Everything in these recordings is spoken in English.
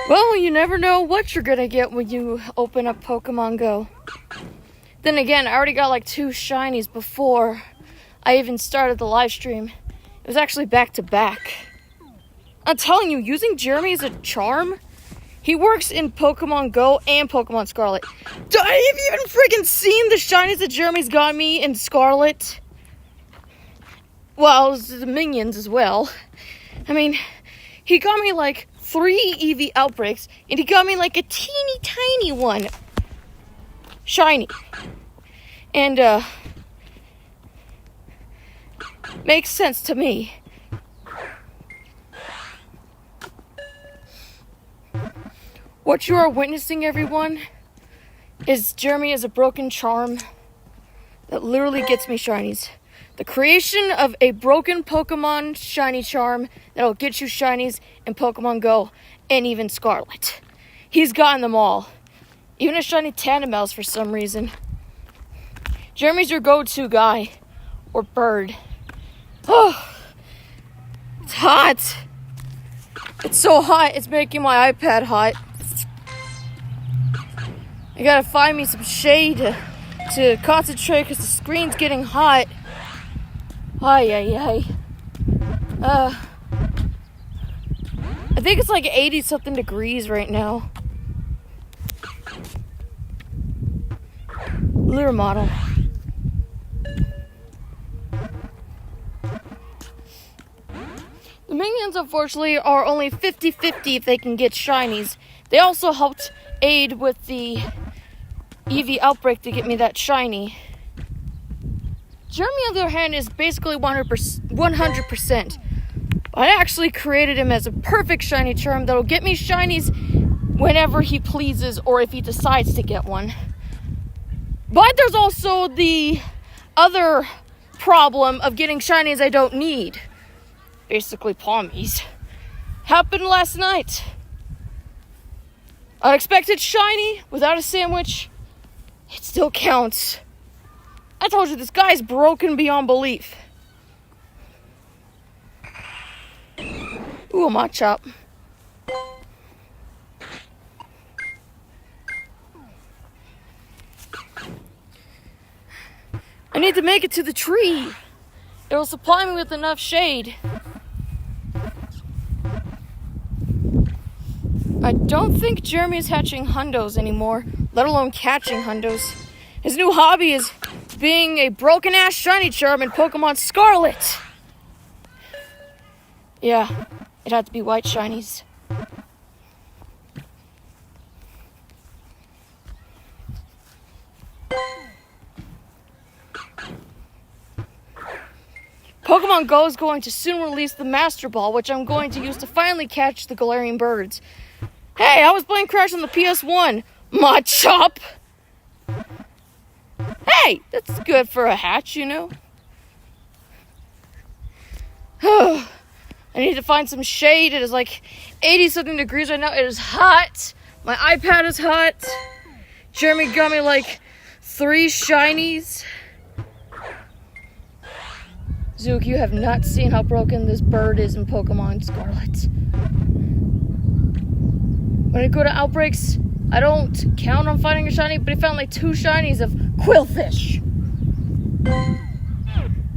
Well, you never know what you're gonna get when you open up Pokemon Go. Then again, I already got like 2 shinies before I even started the live stream. It was actually back to back. I'm telling you, using Jeremy as a charm, he works in Pokemon Go and Pokemon Scarlet. Have you even freaking seen the shinies that Jeremy's got me in Scarlet? Well, the minions as well. I mean, he got me like 3 EV outbreaks, and he got me like a teeny tiny one. Shiny. And, makes sense to me. What you are witnessing, everyone, is Jeremy as a broken charm that literally gets me shinies. The creation of a broken Pokemon shiny charm that'll get you shinies in Pokemon Go and even Scarlet. He's gotten them all. Even a shiny Tandemels for some reason. Jeremy's your go-to guy. Or bird. Oh, it's hot. It's so hot, it's making my iPad hot. I gotta find me some shade to concentrate because the screen's getting hot. I think it's like 80 something degrees right now. Lure model. The minions, unfortunately, are only 50-50 if they can get shinies. They also helped aid with the EV outbreak to get me that shiny. Jeremy, on the other hand, is basically 100%. I actually created him as a perfect shiny charm that'll get me shinies whenever he pleases or if he decides to get one. But there's also the other problem of getting shinies I don't need. Basically, pommies. Happened last night. Unexpected shiny without a sandwich. It still counts. I told you this guy's broken beyond belief. Ooh, a Machop. I need to make it to the tree. It will supply me with enough shade. I don't think Jeremy is hatching hundos anymore, let alone catching hundos. His new hobby is being a broken-ass shiny charm in Pokemon Scarlet. Yeah, it had to be white shinies. Pokemon Go is going to soon release the Master Ball, which I'm going to use to finally catch the Galarian birds. Hey, I was playing Crash on the PS1. Machop! Hey, that's good for a hatch, you know? I need to find some shade. It is like 80-something degrees right now. It is hot. My iPad is hot. Jeremy got me like 3 shinies. Zook, you have not seen how broken this bird is in Pokemon Scarlet. When I go to outbreaks, I don't count on finding a shiny, but I found like 2 shinies of Quillfish.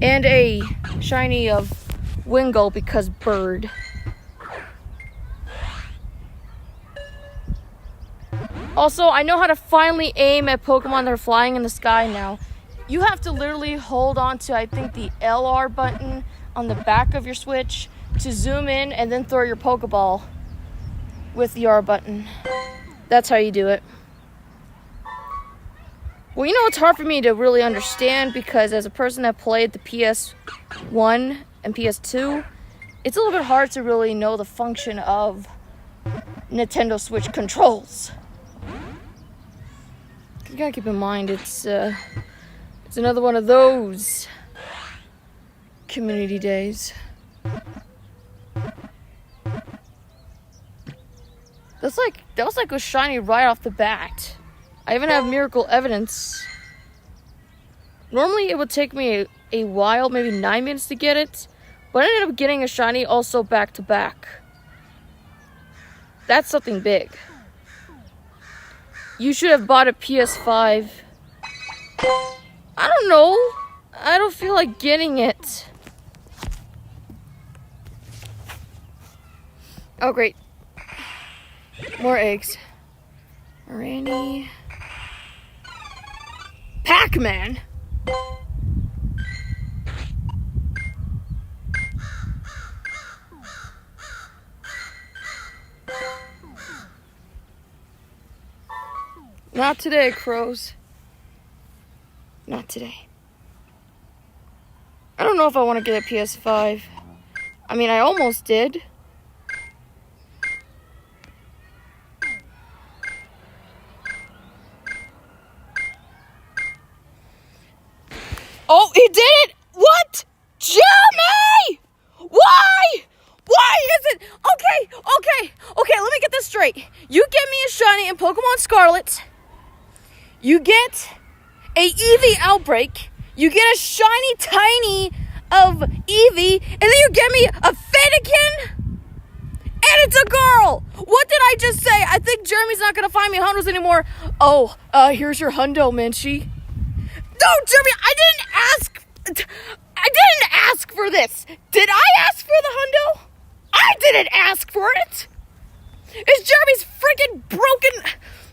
And a shiny of Wingull because bird. Also, I know how to finally aim at Pokemon that are flying in the sky now. You have to literally hold on to, I think, the LR button on the back of your Switch to zoom in and then throw your Pokeball with the R button. That's how you do it. Well, you know, it's hard for me to really understand because as a person that played the PS1 and PS2, it's a little bit hard to really know the function of Nintendo Switch controls. You gotta keep in mind, it's another one of those community days. That was like a shiny right off the bat. I even have miracle evidence. Normally it would take me a while, maybe 9 minutes to get it, but I ended up getting a shiny also back to back. That's something big. You should have bought a PS5. I don't know. I don't feel like getting it. Oh, great. More eggs. Randy. Pac-Man. Not today, crows. Not today. I don't know if I want to get a PS5. I mean, I almost did. Oh, he did it! What? Jeremy! Why? Why is it? Okay, let me get this straight. You get me a shiny in Pokemon Scarlet. You get a Eevee Outbreak. You get a shiny tiny of Eevee. And then you get me a Fennekin. And it's a girl. What did I just say? I think Jeremy's not going to find me hundos anymore. Oh, here's your hundo, Minchie. No, Jeremy, I didn't ask for this. Did I ask for the hundo? I didn't ask for it. It's Jeremy's freaking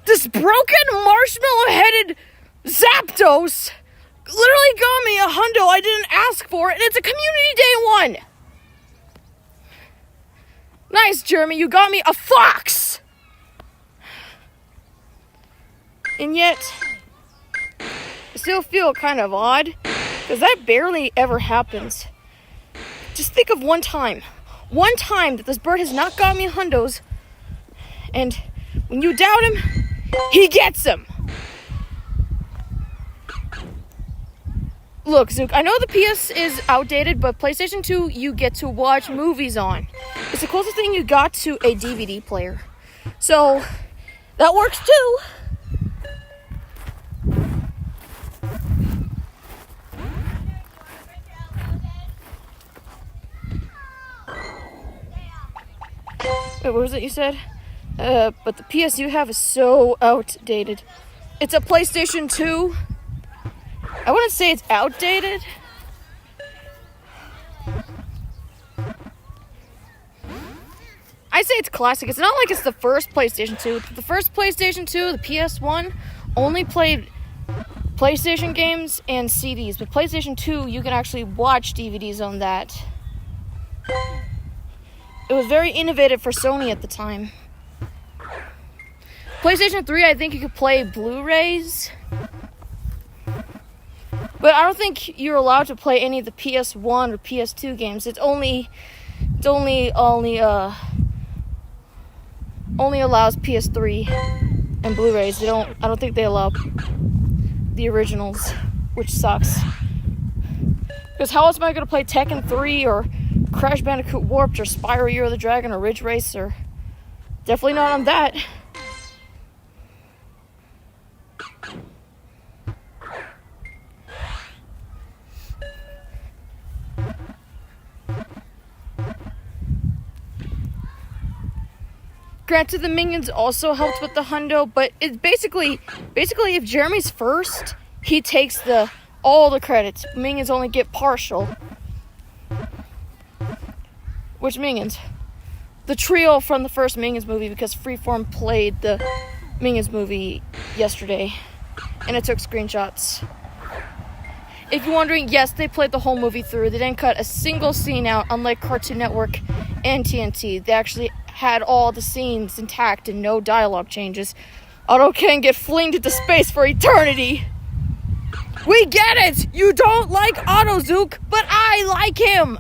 this broken marshmallow-headed Zapdos literally got me a hundo I didn't ask for, and it's a Community Day 1. Nice, Jeremy, you got me a fox. And yet, I still feel kind of odd, because that barely ever happens. Just think of one time that this bird has not got me hundos, and when you doubt him, he gets them. Look, Zook, I know the PS is outdated, but PlayStation 2 you get to watch movies on. It's the closest thing you got to a DVD player. So, that works too. Wait, what was it you said? But the PS you have is so outdated. It's a PlayStation 2. I wouldn't say it's outdated. I say it's classic. It's not like it's the first PlayStation 2. The first PlayStation 2, the PS1, only played PlayStation games and CDs. But PlayStation 2, you can actually watch DVDs on that. It was very innovative for Sony at the time. PlayStation 3, I think you could play Blu-rays. But I don't think you're allowed to play any of the PS1 or PS2 games. It only allows PS3 and Blu-rays. I don't think they allow the originals, which sucks. Because how else am I going to play Tekken 3 or Crash Bandicoot Warped or Spyro Year of the Dragon or Ridge Racer? Definitely not on that. Granted, the minions also helped with the hundo, but it's basically if Jeremy's first, he takes all the credits. Minions only get partial. Which minions? The trio from the first Minions movie, because Freeform played the Minions movie yesterday, and it took screenshots. If you're wondering, yes, they played the whole movie through. They didn't cut a single scene out, unlike Cartoon Network and TNT. They actually had all the scenes intact and no dialogue changes. Otto can get flinged into space for eternity. We get it! You don't like Otto, Zook, but I like him!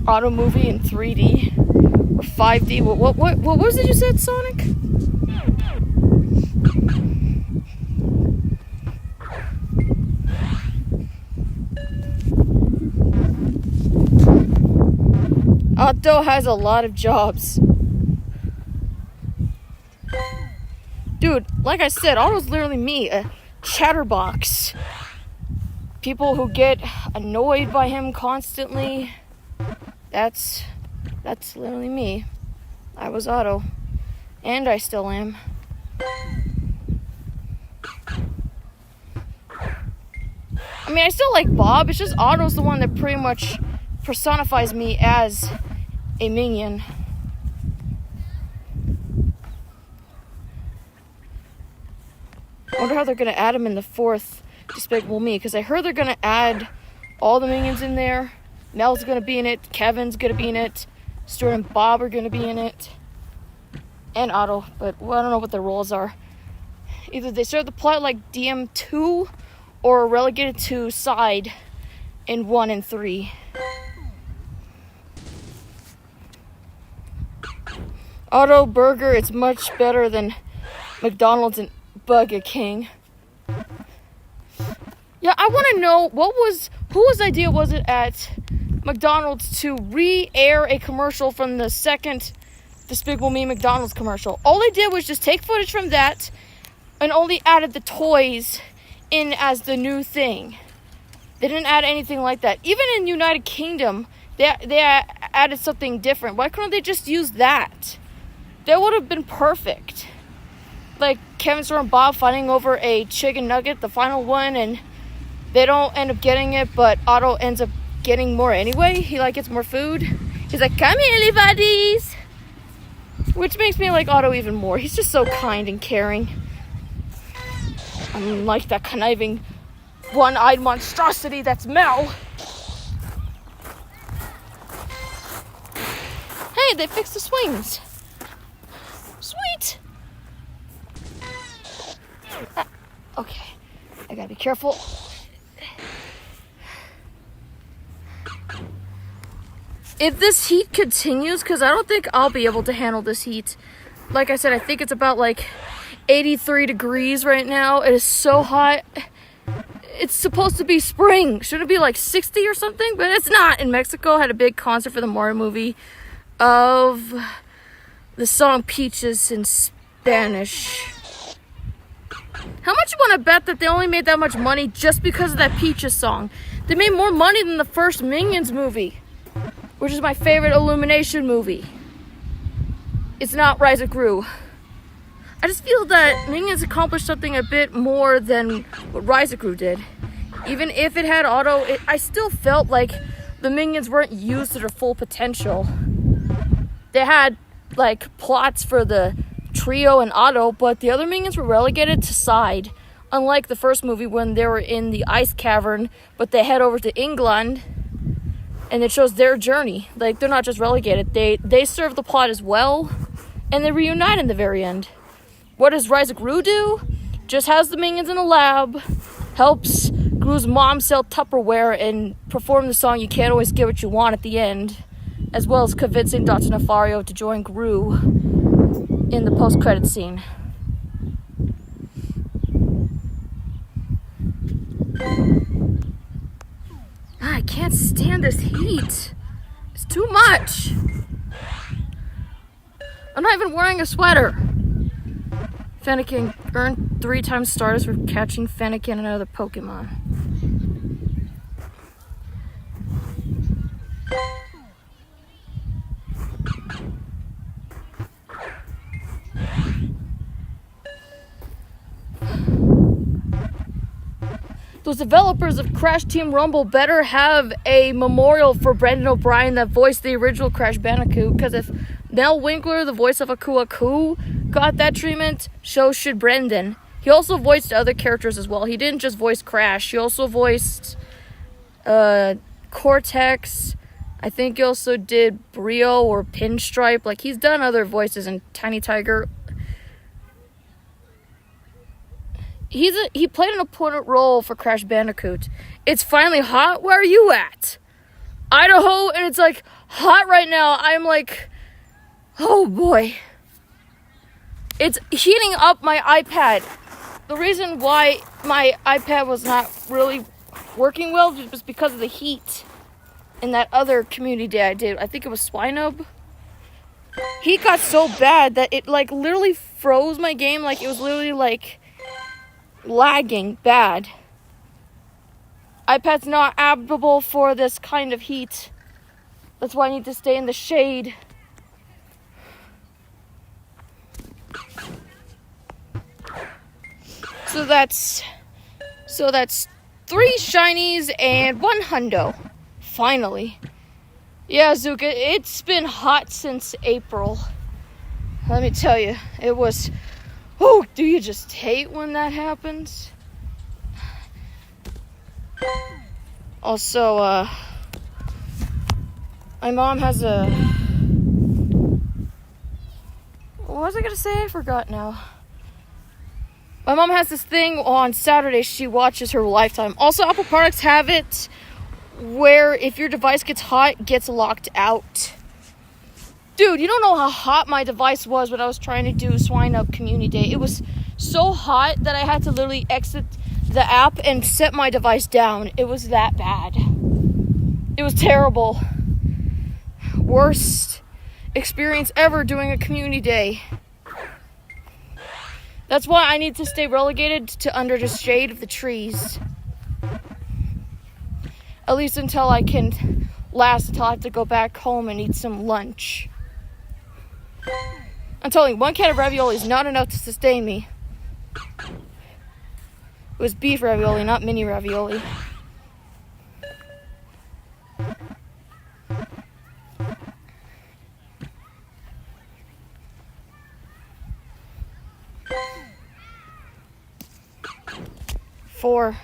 Otto movie in 3D or 5D. What was it you said, Sonic? Otto has a lot of jobs. Dude, like I said, Otto's literally me, a chatterbox. People who get annoyed by him constantly, that's That's literally me. I was Otto. And I still am. I mean, I still like Bob. It's just Otto's the one that pretty much personifies me as a minion. I wonder how they're going to add him in the 4th Despicable Me, because I heard they're going to add all the minions in there. Mel's going to be in it. Kevin's going to be in it. Stuart and Bob are going to be in it. And Otto, but well, I don't know what their roles are. Either they serve the plot like DM2 or are relegated to side in 1 and 3. Otto Burger, it's much better than McDonald's and Burger King. Yeah, I want to know whose idea was it at McDonald's to re-air a commercial from the 2nd Despicable Me McDonald's commercial. All they did was just take footage from that and only added the toys in as the new thing. They didn't add anything like that. Even in United Kingdom, they added something different. Why couldn't they just use that? That would have been perfect. Like Kevin, Stuart, and Bob fighting over a chicken nugget, the final one, and they don't end up getting it, but Otto ends up getting more anyway. He gets more food. He's like, "Come here, little buddies." Which makes me like Otto even more. He's just so kind and caring. Unlike that conniving, one-eyed monstrosity that's Mel. Hey, they fixed the swings. Sweet. Okay, I gotta be careful. If this heat continues, because I don't think I'll be able to handle this heat. Like I said, I think it's about 83 degrees right now. It is so hot. It's supposed to be spring. Should it be 60 or something? But it's not. In Mexico, I had a big concert for the Mario movie of the song Peaches in Spanish. How much you want to bet that they only made that much money just because of that Peaches song? They made more money than the first Minions movie, which is my favorite Illumination movie. It's not Rise of Gru. I just feel that Minions accomplished something a bit more than what Rise of Gru did. Even if it had Otto, I still felt like the Minions weren't used to their full potential. They had plots for the trio and Otto, but the other Minions were relegated to side. Unlike the first movie when they were in the ice cavern, but they head over to England and it shows their journey. They're not just relegated. They serve the plot as well, and they reunite in the very end. What does Rise of Gru do? Just has the Minions in a lab, helps Gru's mom sell Tupperware, and perform the song You Can't Always Get What You Want at the end, as well as convincing Dr. Nefario to join Gru in the post-credits scene. I can't stand this heat. It's too much. I'm not even wearing a sweater. Fennekin earned 3 times stars for catching Fennekin and other Pokemon. Those developers of Crash Team Rumble better have a memorial for Brendan O'Brien that voiced the original Crash Bandicoot, because if Mel Winkler, the voice of Aku Aku, got that treatment, so should Brendan. He also voiced other characters as well. He didn't just voice Crash. He also voiced Cortex. I think he also did Brio or Pinstripe. He's done other voices in Tiny Tiger. He played an important role for Crash Bandicoot. It's finally hot. Where are you at? Idaho, and it's hot right now. I'm oh boy. It's heating up my iPad. The reason why my iPad was not really working well was because of the heat in that other community day I did. I think it was Swinub. Heat got so bad that it literally froze my game. It was literally lagging bad. iPad's not adaptable for this kind of heat. That's why I need to stay in the shade. So that's 3 shinies and 1 hundo. Finally. Yeah, Zuka, it's been hot since April. Let me tell you, it was... Oh, do you just hate when that happens? Also, my mom has a... What was I gonna say? I forgot now. My mom has this thing on Saturday. She watches her Lifetime. Also, Apple products have it where if your device gets hot, it gets locked out. Dude, you don't know how hot my device was when I was trying to do Swine Up Community Day. It was so hot that I had to literally exit the app and set my device down. It was that bad. It was terrible. Worst experience ever doing a community day. That's why I need to stay relegated to under the shade of the trees. At least until I can last, until I have to go back home and eat some lunch. I'm telling you, 1 can of ravioli is not enough to sustain me. It was beef ravioli, not mini ravioli. Four.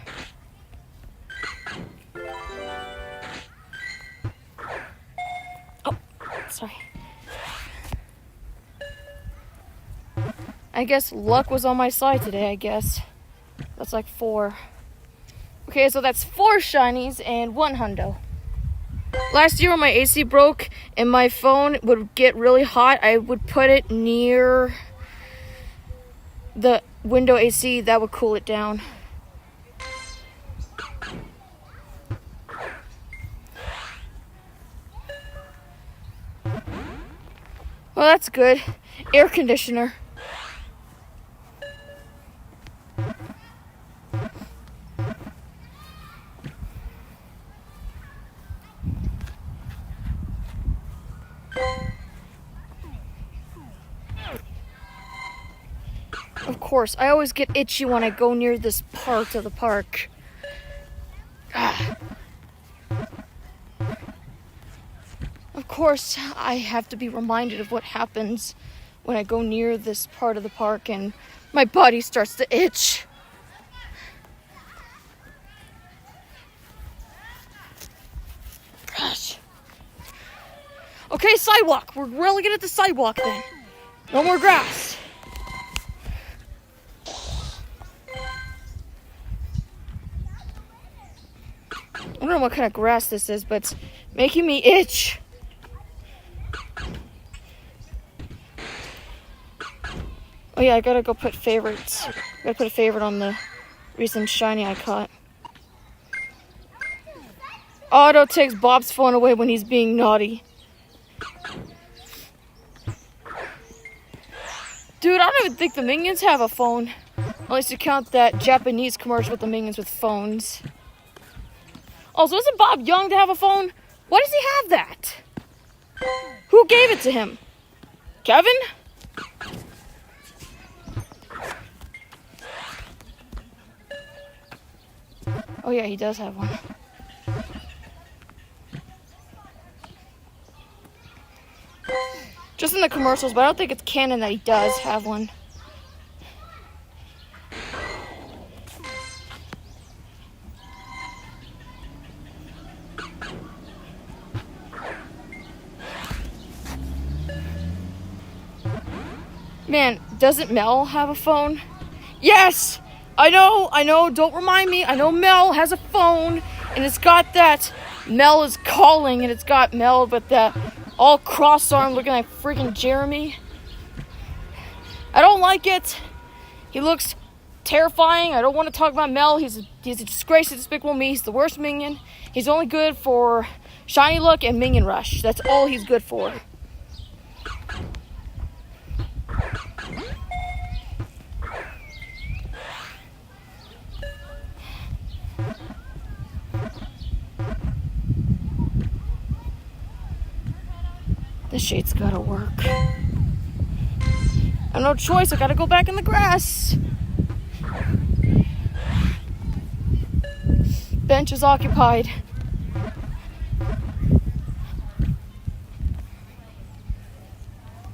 Oh, sorry. I guess luck was on my side today, I guess. That's like 4. Okay, so that's 4 shinies and 1 hundo. Last year when my AC broke and my phone would get really hot, I would put it near the window AC. That would cool it down. Well, that's good. Air conditioner. Of course, I always get itchy when I go near this part of the park. Of course, I have to be reminded of what happens when I go near this part of the park and my body starts to itch. Gosh. Okay, sidewalk. We're really good at the sidewalk then. No more grass. I don't know what kind of grass this is, but it's making me itch. Oh yeah, I gotta go put favorites. I gotta put a favorite on the recent shiny I caught. Otto takes Bob's phone away when he's being naughty. Dude, I don't even think the Minions have a phone. Unless you count that Japanese commercial with the Minions with phones. Also, isn't Bob young to have a phone? Why does he have that? Who gave it to him? Kevin? Oh yeah, he does have one. Just in the commercials, but I don't think it's canon that he does have one. Man, doesn't Mel have a phone? Yes! I know, don't remind me. I know Mel has a phone, and it's got that Mel is calling, and it's got Mel with that all cross-armed looking like freaking Jeremy. I don't like it. He looks terrifying. I don't want to talk about Mel. He's a disgrace to Despicable Me. He's the worst minion. He's only good for Shiny Look and Minion Rush. That's all he's good for. The shade's gotta work. I have no choice, I gotta go back in the grass. Bench is occupied.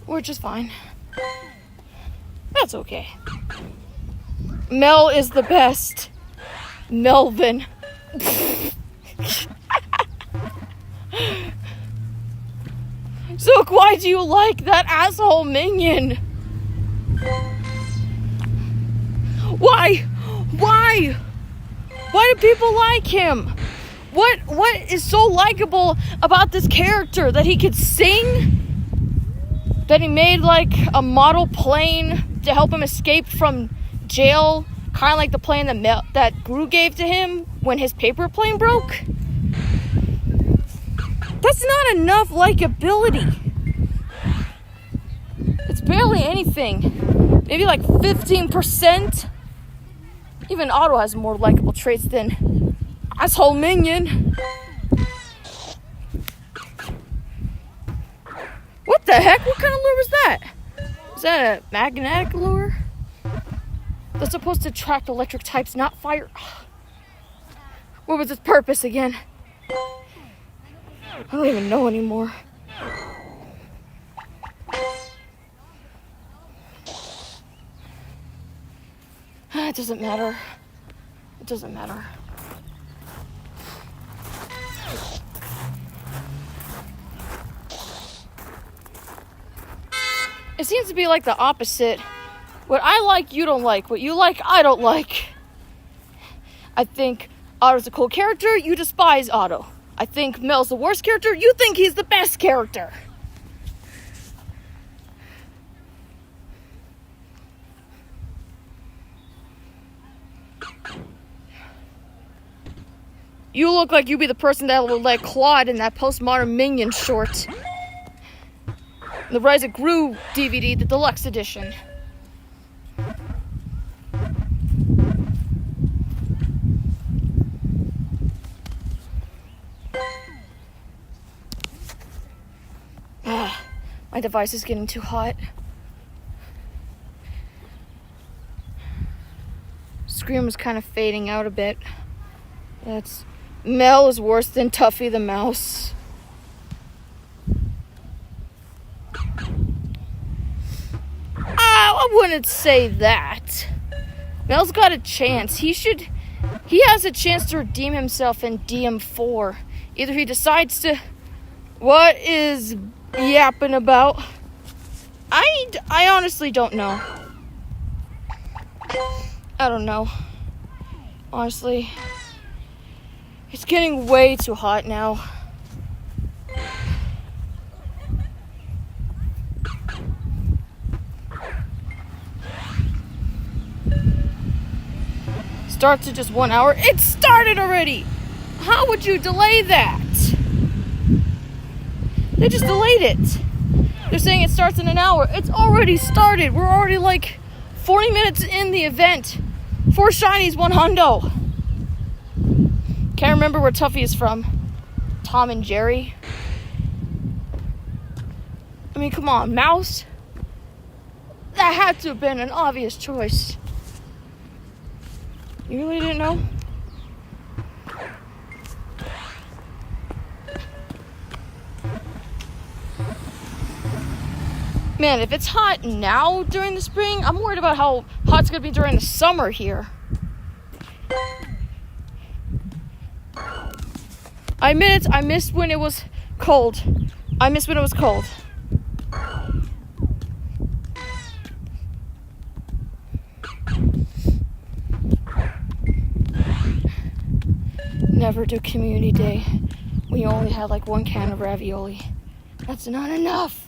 Which is fine. That's okay. Mel is the best. Melvin. Zook, why do you like that asshole minion? Why? Why? Why do people like him? What is so likable about this character? That he could sing? That he made like a model plane to help him escape from jail? Kind of like the plane that Gru gave to him when his paper plane broke? That's not enough likability. It's barely anything. Maybe like 15%. Even Otto has more likable traits than asshole minion. What the heck? What kind of lure was that? Is that a magnetic lure? That's supposed to attract electric types, not fire. What was its purpose again? I don't even know anymore. It doesn't matter. It doesn't matter. It seems to be like the opposite. What I like, you don't like. What you like, I don't like. I think Otto's a cool character, you despise Otto. I think Mel's the worst character, you think he's the best character. You look like you'd be the person that would like Claude in that postmodern Minion short. The Rise of Gru DVD, the deluxe edition. My device is getting too hot. Scream is kind of fading out a bit. Mel is worse than Tuffy the mouse. I wouldn't say that. Mel's got a chance. He has a chance to redeem himself in DM4. Either he decides to... What is yapping about? I honestly don't know. I don't know. Honestly. It's getting way too hot now. Starts at just 1 hour. It started already! How would you delay that? They just delayed it. They're saying it starts in an hour. It's already started. We're already like 40 minutes in the event. 4 shinies, 1 hundo. Can't remember where Tuffy is from. Tom and Jerry. I mean, come on, Mouse. That had to have been an obvious choice. You really didn't know? Man, if it's hot now during the spring, I'm worried about how hot it's going to be during the summer here. I admit it, I missed when it was cold. Never do community day when you only had like 1 can of ravioli. That's not enough.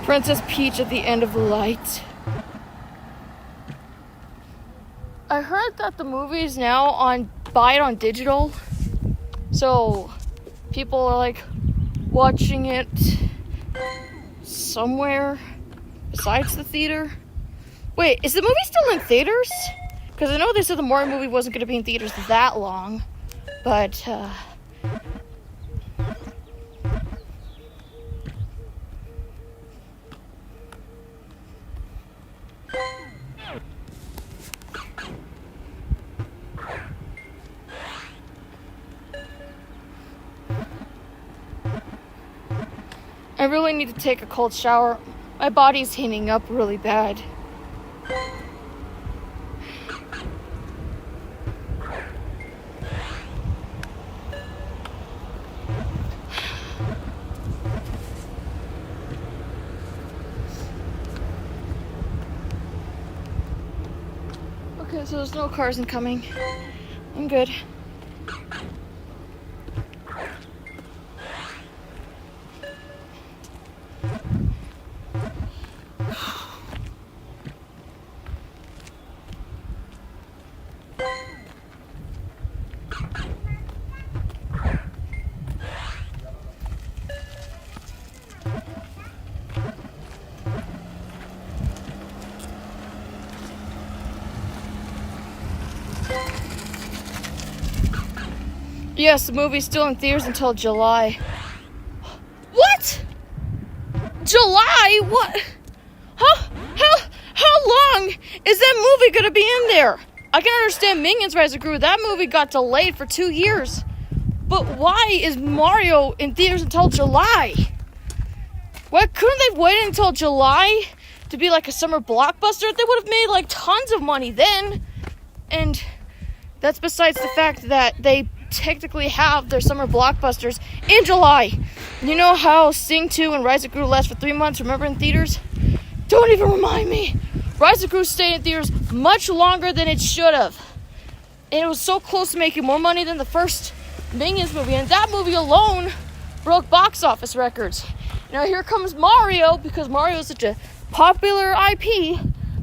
Princess Peach at the end of the light. I heard that the movie is now buy it on digital. So people are like watching it somewhere. besides the theater. Wait, is the movie still in theaters? Because I know they said the Mario movie wasn't going to be in theaters that long. But, I really need to take a cold shower. My body's heating up really bad. Okay, so there's no cars incoming. I'm good. Yes, the movie's still in theaters until July. What? July? What? How long is that movie gonna be in there? I can understand Minions Rise of Gru. That movie got delayed for 2 years. But why is Mario in theaters until July? Why couldn't they wait until July to be like a summer blockbuster? They would have made like tons of money then. And that's besides the fact that they technically have their summer blockbusters in July. You know how Sing 2 and Rise of Gru last for 3 months, remember, in theaters? Don't even remind me. Rise of Gru stayed in theaters much longer than it should have. And it was so close to making more money than the first Minions movie. And that movie alone broke box office records. Now here comes Mario, because Mario is such a popular IP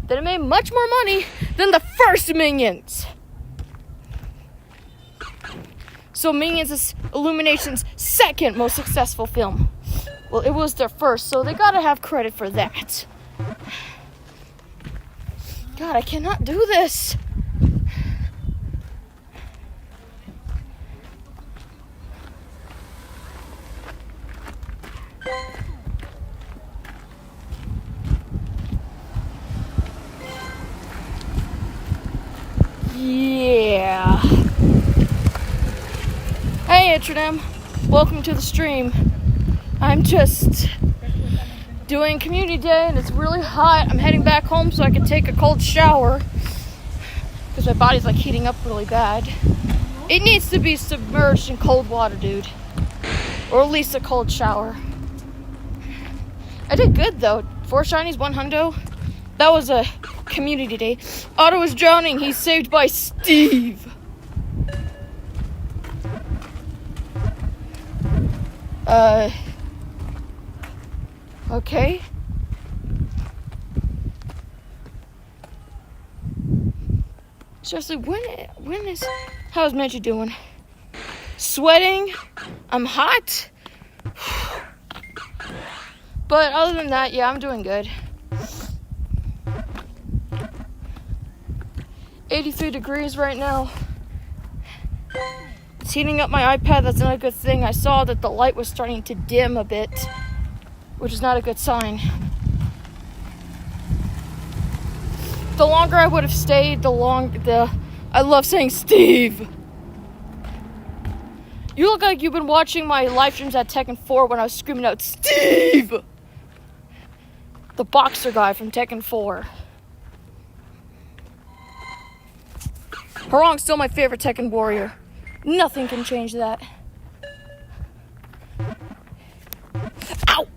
that it made much more money than the first Minions. So Minions is Illumination's second most successful film. Well, it was their first, so they gotta have credit for that. God, I cannot do this. Yeah. Hey, Intradem. Welcome to the stream. I'm just doing community day and it's really hot. I'm heading back home so I can take a cold shower because my body's like heating up really bad. It needs to be submerged in cold water, dude. Or at least a cold shower. I did good though. 4 shinies, 1 hundo. That was a community day. Otto is drowning. He's saved by Steve. Okay. Seriously, how's Menchie doing? Sweating? I'm hot? But other than that, yeah, I'm doing good. 83 degrees right now. It's heating up my iPad. That's not a good thing. I saw that the light was starting to dim a bit, which is not a good sign. The longer I would have stayed, I love saying Steve. You look like you've been watching my live streams at Tekken 4 when I was screaming out Steve, the boxer guy from Tekken 4. Harong's still my favorite Tekken warrior. Nothing can change that. Ow!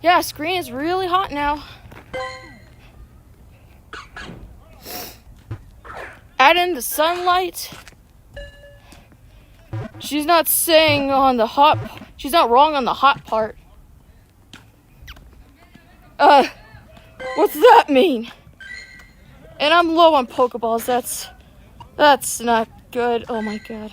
Yeah, screen is really hot now. Add in the sunlight. She's not saying on the hot... She's not wrong on the hot part. What's that mean? And I'm low on Pokeballs. That's not good. Oh my god.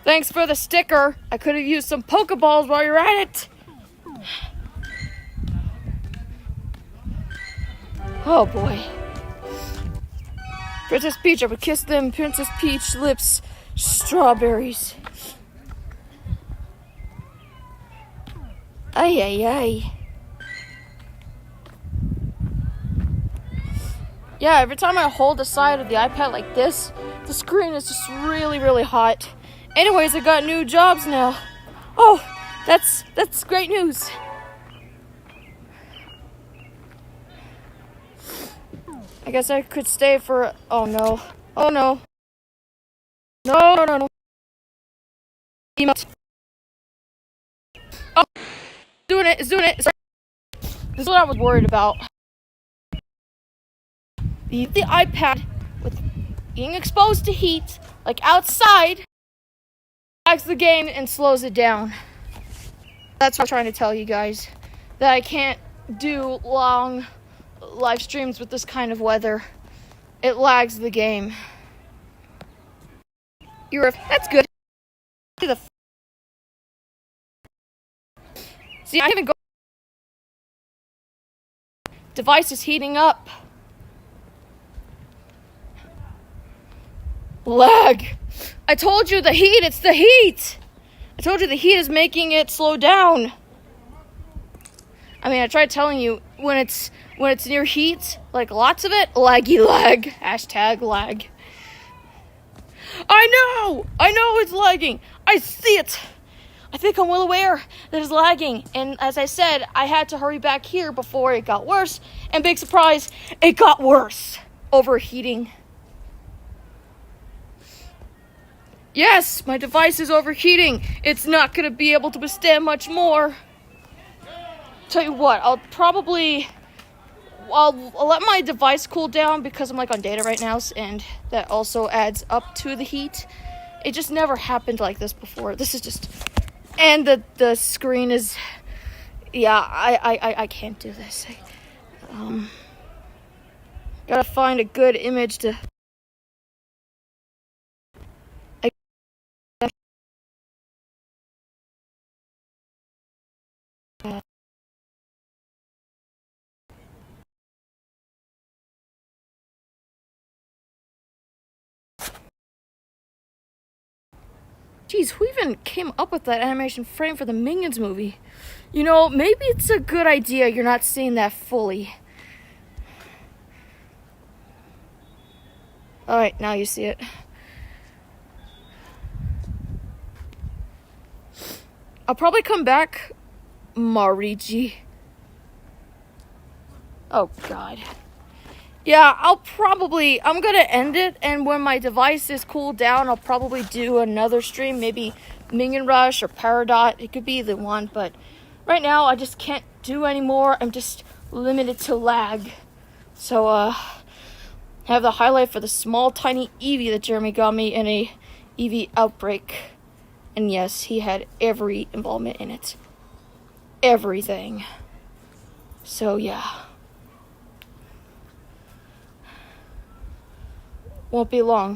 Thanks for the sticker. I could have used some Pokeballs while you're at it. Oh boy. Princess Peach, I would kiss them Princess Peach lips, strawberries. Ay, ay, ay. Yeah, every time I hold the side of the iPad like this, the screen is just really, really hot. Anyways, I got new jobs now. Oh, that's great news. I guess I could stay for, oh no. Oh no. No, no, no, no. Emote. Oh, it's doing it. This is what I was worried about. The iPad with being exposed to heat, like outside, lags the game and slows it down. That's what I'm trying to tell you guys. That I can't do long live streams with this kind of weather. It lags the game. That's good. See, I can't even go. Device is heating up. Lag. I told you the heat, it's the heat. I told you the heat is making it slow down. I mean, I tried telling you when it's near heat, like lots of it, laggy lag. Hashtag lag. I know it's lagging. I see it. I think I'm well aware that it's lagging. And as I said, I had to hurry back here before it got worse. And big surprise, it got worse. Overheating. Yes, my device is overheating. It's not going to be able to withstand much more. Tell you what, I'll let my device cool down because I'm like on data right now, and that also adds up to the heat. It just never happened like this before. This is just, and the screen is, yeah, I can't do this. Gotta find a good image to. Geez, who even came up with that animation frame for the Minions movie? You know, maybe it's a good idea you're not seeing that fully. Alright, now you see it. I'll probably come back, Marigi. Oh, God. Yeah, I'm gonna end it, and when my device is cooled down, I'll probably do another stream, maybe Minion Rush or Peridot. It could be either one, but right now I just can't do anymore. I'm just limited to lag. So, I have the highlight for the small, tiny Eevee that Jeremy got me in a Eevee outbreak. And yes, he had every involvement in it. Everything. So, yeah. Won't be long.